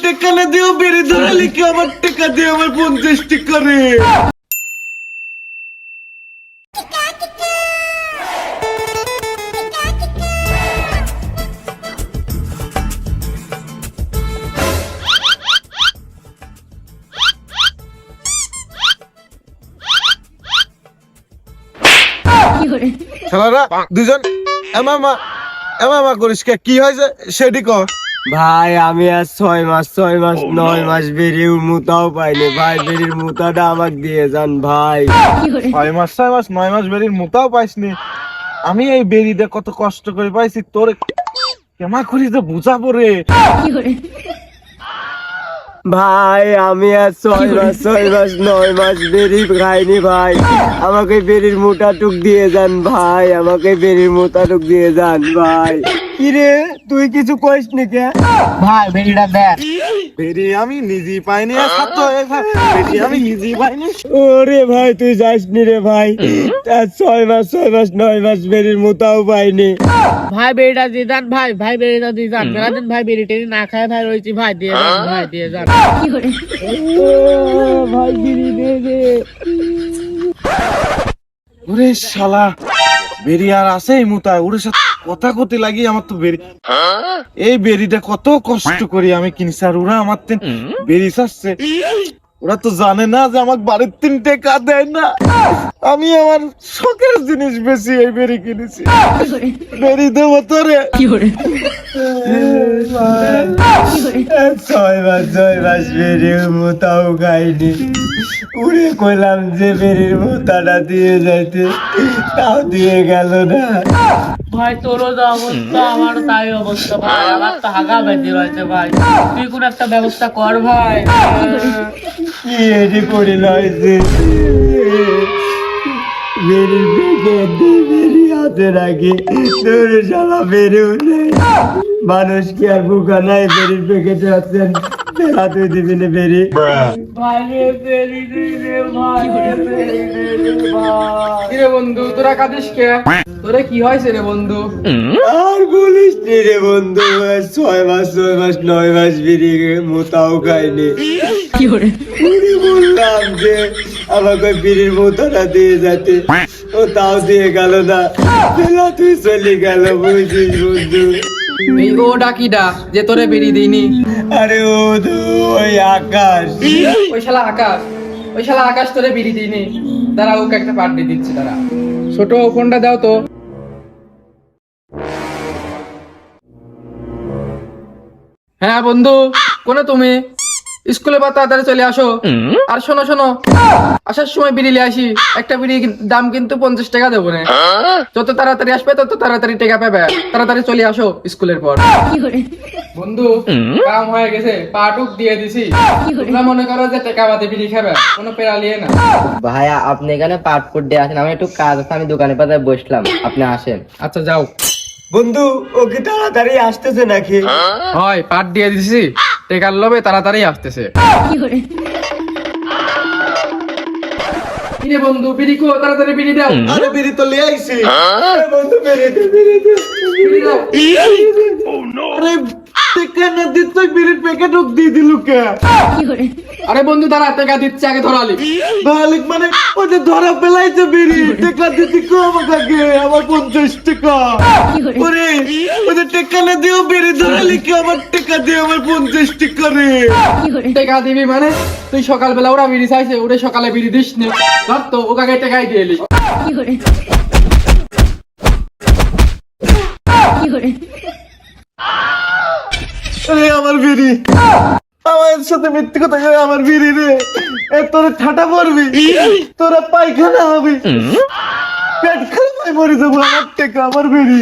টেকা না দিও বেড়ে ধরালি কি আমার টেকা দিয়ে আমার 50 করে। শালারা দুজন এমামা এমামা করিস কি হয়েছে সেটি কর। ভাই আমি আর 6 মাস 9 মাস বেরিয়ে মুতাও পাইনি ভাই, বেরির মুতাটা আমাকে দিয়ে যান ভাই। 6 মাস 9 মাস বেরির মুতাও পাইসনি। আমি এই বেরিতে কত কষ্ট করে পাইছি, তোর কেমা করিস তো বুঝাবো রে। ভাই আমি আর 6 মাস 9 মাস বেরি খাইনি ভাই, আমাকে বেরির মোটাটুক দিয়ে যান ভাই, আমাকে বেরির মোটাটুক দিয়ে যান ভাই। কিরে তুই কিছু কইস নি কে ভাই বেরিটা দেখ। বেরি আমি নিজেই পাইনি, আর ছাত্র বেরি আমি নিজেই পাইনি। ওরে ভাই তুই যাসনি রে ভাই, 6 মাস 9 মাস বেরির মোটাও পাইনি। ভাই বেরিটা দিয়ে যান ভাই, ভাই বেরিটা দিয়ে যান। মেলাদিন ভাই বেরি টেরি না খায় ভাই রয়েছি, ভাই দিয়ে যান, ভাই দিয়ে যান। ও ভাই বিড়ি দে দে। ওরে শালা বেরি আর আছে এই মুতায়, ওর সাথে কথা কতে লাগি আমার তো বেরি। এই বেরিটা কত কষ্ট করি আমি কিনছি, আর ওরা আমার বেরি চাচ্ছে। ওরা তো জানে না যে আমার বাড়ির 3 টাকা দেয় না। আমি আমার শখের জিনিস বেশি এই বেরি কিনেছি। বেরি দেবো তোরে। 6 মাস বেরিয়ে মোতাও খাইনি, উড়ে কইলাম যে বেরির মোতাটা দিয়ে যাইতে, তাও দিয়ে গেল না। ভাই তোরও যা অবস্থা আমার তাই অবস্থা ভাই, আমার তো হাগা বেঁধে রয়েছে ভাই, তুই কোন একটা ব্যবস্থা কর ভাই। কি এটি করি লয়েছে বেরির প্যাকেট বেরি হাতে রাখি, তোর শালা বেরিও নেই। মানুষ কি আর বুকা নাই বেরির প্যাকেটে আছেন, বেলা তুই দিবি না বেরি। ভাই রে বেরি দে রে ভাই, বেরি দে রে ভাই। কি রে বন্ধু তোরা কাঁদিস কে? তোরে কি হয়েছে রে বন্ধু? আর বলিস নি রে বন্ধু, 6 মাস 9 মাস বেরি মোতাও খাইনি। উনি বললাম যে আমাকে বিড়ির মোতাটা দিয়ে যেতে, ও তাও দিয়ে গেল না, বেলা তুই চলে গেল বুঝিস বন্ধু। এই ও ডাকিডা যে তোরে বেরি দিইনি? আরে ও তো ওই আকাশ। ওই শালা আকাশ, ওই শালা আকাশ তোরে বিড়ি দিইনি। দাঁড়া ওকে একটা পার্টি দিচ্ছি, দাঁড়া। ছোট ফোনটা দাও তো। হ্যাঁ বন্ধু, কোনে তুমি? স্কুলে বা তাড়াতাড়ি চলে আসো। আর শোনো শোনো, আসার সময় বিড়ি নিয়ে আসি, একটা বিড়ি দাম কিন্তু 50 টাকা দেবো না। যত তাড়াতাড়ি আসবে তত তাড়াতাড়ি টাকা পাবে, তাড়াতাড়ি চলে আসো স্কুলের পর। বন্ধু কাম হয়ে গেছে, পাটুক দিয়ে দিছি। তোমরা মনে করো যে টাকা বাদে বিড়ি খাবে, কোনো পেরালিয়ে না। ভাইয়া আপনি এখানে পাসপোর্ট দিয়ে আসেন, আমি একটু কাজ আছে, আমি দোকানে পাতায় বসলাম, আপনি আসেন। আচ্ছা যাও। বন্ধু ও কি তাড়াতাড়ি আসতেছে নাকি? হয় পাট দিয়ে দিছি, টেকার লোভে তাড়াতাড়ি আসতেছে। কিরে বন্ধু বিড়ি কো, তাড়াতাড়ি বিড়ি দাও। আরে বেরি তো লিয়ে আইছি। আরে বন্ধু বেরিয়ে দে, বেরিয়ে দে। বিড়ি দাও। আরে টেকা না দিত তুই বেরির প্যাকেট দিয়ে দিলু কে? আরে বন্ধু দাঁড়া, টাকা দিচ্ছে, আগে ধরালি। মালিক মানে ওই যে ধরা পেলাইছে বেরি, টেকা দিতে কম আগে আমার 50 টাকা। ওরে ওই যে টেকা না দিও বেরি ধরালি কি আমার টেকা দিয়ে আমার 50 করে। টাকা দিবি মানে? তুই সকালবেলা ওরা বিড়ি চাইছে, ওরে সকালে বিড়ি দিস নি, ধর তো ওকে আগে টাকাই দিয়ে এলি। আরে আমার বেরি, আমার সাথে মিথ্যে কথা কয়ে আমার বেরি রে। তোরা ঠাটা পড়বি, তোরা পায়খানা হবে, পেট খারাপ মরে যাবো। আমার টেকা আমার বেরি।